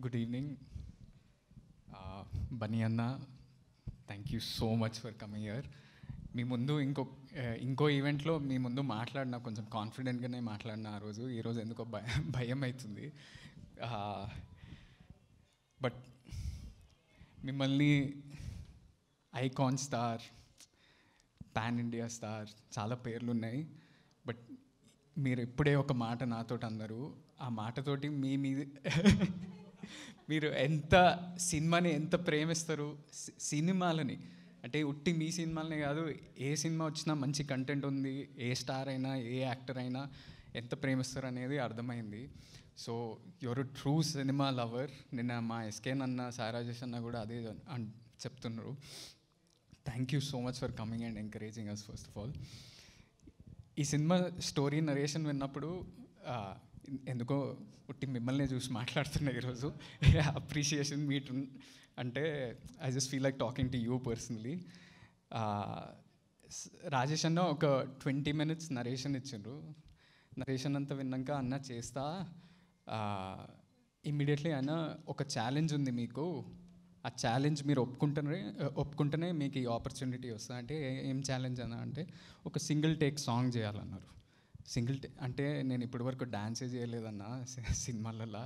Good evening. Bunny Anna, thank you so much for coming here. మీ ముందు ఇంకో ఈవెంట్లో మీ ముందు మాట్లాడినా కొంచెం కాన్ఫిడెంట్గానే మాట్లాడిన ఆ రోజు. ఈరోజు ఎందుకో భయం అవుతుంది. బట్ మిమ్మల్ని icon star, pan India star, చాలా పేర్లు ఉన్నాయి. బట్ మీరు ఇప్పుడే ఒక మాట నాతో అన్నారు. ఆ మాటతోటి మీరు సినిమాని ఎంత ప్రేమిస్తారు, సినిమాలని అంటే ఉట్టి మీ సినిమాలనే కాదు, ఏ సినిమా వచ్చినా మంచి కంటెంట్ ఉంది, ఏ స్టార్ అయినా ఏ యాక్టర్ అయినా ఎంత ప్రేమిస్తారు అనేది అర్థమైంది. So your true cinema lover. నిన్న మా ఎస్కేన్ అన్న, సారాజేష్ అన్న కూడా అదే చెప్తున్నారు. Thank you so much for coming and encouraging us. First of all, ఈ సినిమా స్టోరీ నరేషన్ విన్నప్పుడు ఎందుకో ఉట్టి మిమ్మల్ని చూసి మాట్లాడుతున్నా ఈరోజు. అప్రిషియేషన్ మీట్ అంటే I just feel like talking to you personally. Rajesh అన్న ఒక 20 minutes నరేషన్ ఇచ్చిండ్రు. నరేషన్ అంతా విన్నాక అన్న చేస్తా, ఇమ్మీడియట్లీ ఆయన ఒక ఛాలెంజ్ ఉంది మీకు, ఆ ఛాలెంజ్ మీరు ఒప్పుకుంటేనే మీకు ఈ ఆపర్చునిటీ వస్తుంది. అంటే ఏం ఛాలెంజ్ అన్న అంటే ఒక సింగిల్ టేక్ సాంగ్ చేయాలన్నారు. అంటే నేను ఇప్పటివరకు డాన్సే చేయలేదన్న సినిమాలలో,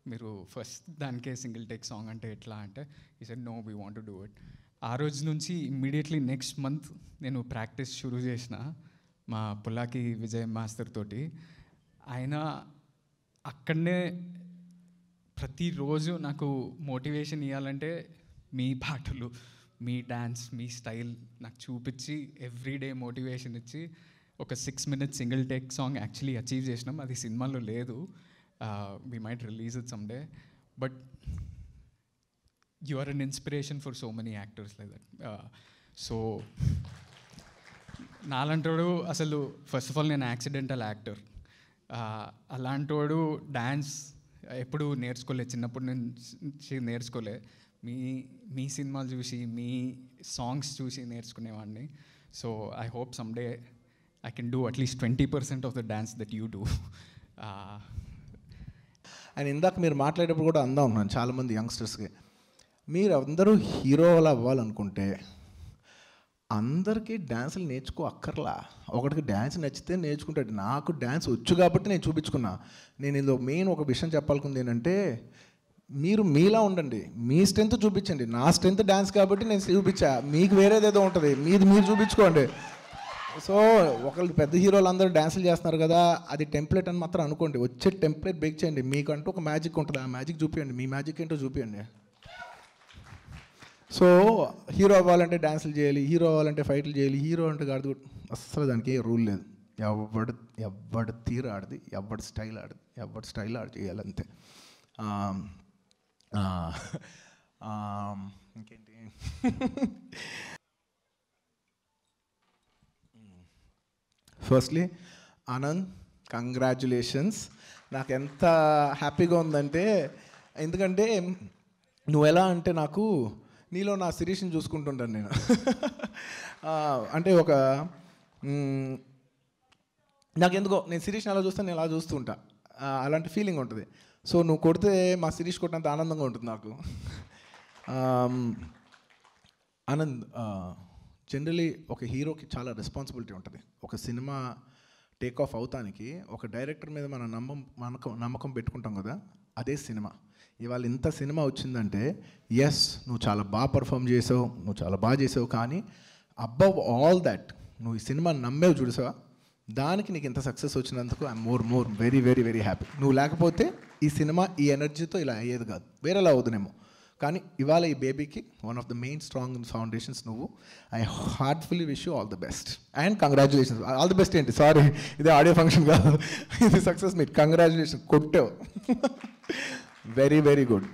మీరు ఫస్ట్ దానికే సింగిల్ టేక్ సాంగ్ అంటే ఎట్లా అంటే ఈ said no, we want to do it. ఆ రోజు నుంచి ఇమ్మీడియట్లీ నెక్స్ట్ మంత్ నేను ప్రాక్టీస్ షురూ చేసిన మా పుల్లాకి విజయ్ మాస్టర్ తోటి. ఆయన అక్కడనే ప్రతిరోజు నాకు మోటివేషన్ ఇవ్వాలంటే మీ పాటలు, మీ డ్యాన్స్, మీ స్టైల్ నాకు చూపించి ఎవ్రీడే మోటివేషన్ ఇచ్చి ఒక 6 minutes single take song actually achieve చేసినాం. అది సినిమాలో లేదు, we might release it someday, but you are an inspiration for so many actors like that. So నాలంటోడు అసలు ఫస్ట్ ఆఫ్ ఆల్ నేను యాక్సిడెంటల్ యాక్టర్. అలాంటోడు డ్యాన్స్ ఎప్పుడు నేర్చుకోలేదు, చిన్నప్పటి నుంచి నేర్చుకోలే. మీ సినిమాలు చూసి, మీ సాంగ్స్ చూసి నేర్చుకునేవాడిని. So I hope someday I can do at least 20% of the dance that you do. And ఇందాక మీరు మాట్లాడేటప్పుడు కూడా అందా ఉన్నాను చాలామంది యంగ్స్టర్స్కి, మీరు అందరూ హీరోలు అవ్వాలనుకుంటే అందరికీ డ్యాన్సులు నేర్చుకో అక్కర్లా. ఒకటికి డ్యాన్స్ నచ్చితే నేర్చుకుంటాడు. నాకు డ్యాన్స్ వచ్చు కాబట్టి నేను చూపించుకున్నా. నేను ఇందులో మెయిన్ ఒక విషయం చెప్పాలనుకుంది ఏంటంటే, మీరు మీలా ఉండండి, మీ స్ట్రెంత్ చూపించండి. నా స్ట్రెంత్ డ్యాన్స్ కాబట్టి నేను చూపించా, మీకు వేరేదేదో ఉంటుంది, మీరు చూపించుకోండి. సో ఒకళ్ళు పెద్ద హీరోలు అందరూ డ్యాన్సులు చేస్తున్నారు కదా, అది టెంప్లెట్ అని మాత్రం అనుకోండి. వచ్చే టెంప్లెట్ బ్రేక్ చేయండి. మీకంటూ ఒక మ్యాజిక్ ఉంటుంది, ఆ మ్యాజిక్ చూపించండి. మీ మ్యాజిక్ ఏంటో చూపించండి. సో హీరో అవ్వాలంటే డ్యాన్సులు చేయాలి, హీరో అవ్వాలంటే ఫైట్లు చేయాలి, హీరో అంటే కాదు, అస్సలు దానికి ఏ రూల్ లేదు. ఎవడి తీరు ఆడది, ఎవడి స్టైల్ ఆడి చేయాలి అంతే. ఇంకేంటి, ఫస్ట్లీ ఆనంద్, కంగ్రాచ్యులేషన్స్. నాకు ఎంత హ్యాపీగా ఉందంటే, ఎందుకంటే నువ్వు ఎలా అంటే నాకు నీలో నా శిరీష్ని చూసుకుంటుంటాను నేను. అంటే ఒక నాకెందుకో నేను శిరీష్ని ఎలా చూస్తాను, నేను అలా చూస్తుంటా, అలాంటి ఫీలింగ్ ఉంటుంది. సో నువ్వు కొడితే మా శిరీష్ కొట్టినంత ఆనందంగా ఉంటుంది నాకు. ఆనంద్, జనరలీ ఒక హీరోకి చాలా రెస్పాన్సిబిలిటీ ఉంటుంది. ఒక సినిమా టేక్ ఆఫ్ అవుతానికి ఒక డైరెక్టర్ మీద మనం నమ్మకం పెట్టుకుంటాం కదా, అదే సినిమా. ఇవాళ ఇంత సినిమా వచ్చిందంటే ఎస్, నువ్వు చాలా బాగా పర్ఫామ్ చేసావు, నువ్వు చాలా బాగా చేసావు, కానీ అబవ్ ఆల్ దట్ నువ్వు ఈ సినిమా నమ్మేవు చూసావా, దానికి నీకు ఇంత సక్సెస్ వచ్చినందుకు I'm more very very very happy. నువ్వు లేకపోతే ఈ సినిమా ఈ ఎనర్జీతో ఇలా అయ్యేది కాదు, వేరేలా అవుతుందేమో. కానీ ఇవాళ ఈ బేబీకి one of the main strong foundations నువ్వు. I heartfully wish you all the best and congratulations. All the best ఏంటి, సారీ ఇది ఆడియో ఫంక్షన్ కాదు, ఇది సక్సెస్ మీట్. కంగ్రాచులేషన్స్, కొట్టావు. Very very good.